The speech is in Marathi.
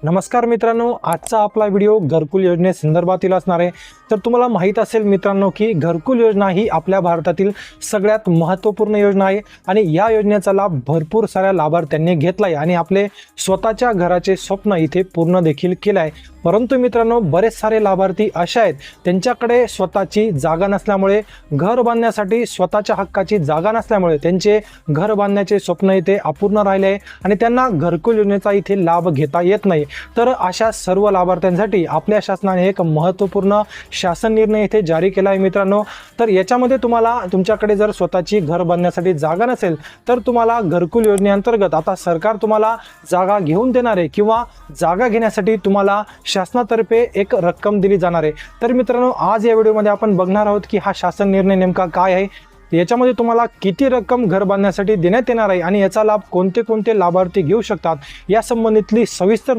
नमस्कार मित्रांनो, आजचा आपला व्हिडिओ घरकुल योजनेसंदर्भातील असणार आहे। तर तुम्हाला माहित असेल मित्रांनो की घरकुल योजना ही आपल्या भारतातील सगळ्यात महत्त्वपूर्ण योजना आहे आणि या योजनेचा लाभ भरपूर साऱ्या लाभार्थ्यांनी घेतला आहे आणि आपले स्वतःच्या घराचे स्वप्न इथे पूर्ण देखील केले आहे। परंतु मित्रांनो, बरेच सारे लाभार्थी असे आहेत त्यांच्याकडे स्वतःची जागा नसल्यामुळे, घर बांधण्यासाठी स्वतःच्या हक्काची जागा नसल्यामुळे त्यांचे घर बांधण्याचे स्वप्न इथे अपूर्ण राहिले आहे आणि त्यांना घरकुल योजनेचा इथे लाभ घेता येत नाही। तर अशा सर्व लाभार्थ्यांसाठी आपल्या शासनाने एक महत्त्वपूर्ण शासन निर्णय इथे जारी केला आहे मित्रांनो। तर याच्यामध्ये तुम्हाला तुमच्याकडे जर स्वतःची घर बांधण्यासाठी जागा नसेल तर तुम्हाला घरकुल योजनेअंतर्गत आता सरकार तुम्हाला जागा घेऊन देणार आहे किंवा जागा घेण्यासाठी तुम्हाला शासनातर्फे एक रक्कम दिली जाणार आहे। तर मित्रांनो, आज या व्हिडिओमध्ये आपण बघणार आहोत की हा शासन निर्णय नेमका काय आहे, याच्यामध्ये तुम्हाला किती रक्कम घर बांधण्यासाठी देण्यात येणार आहे आणि याचा लाभ कोणते कोणते लाभार्थी घेऊ शकतात या संबंधितली सविस्तर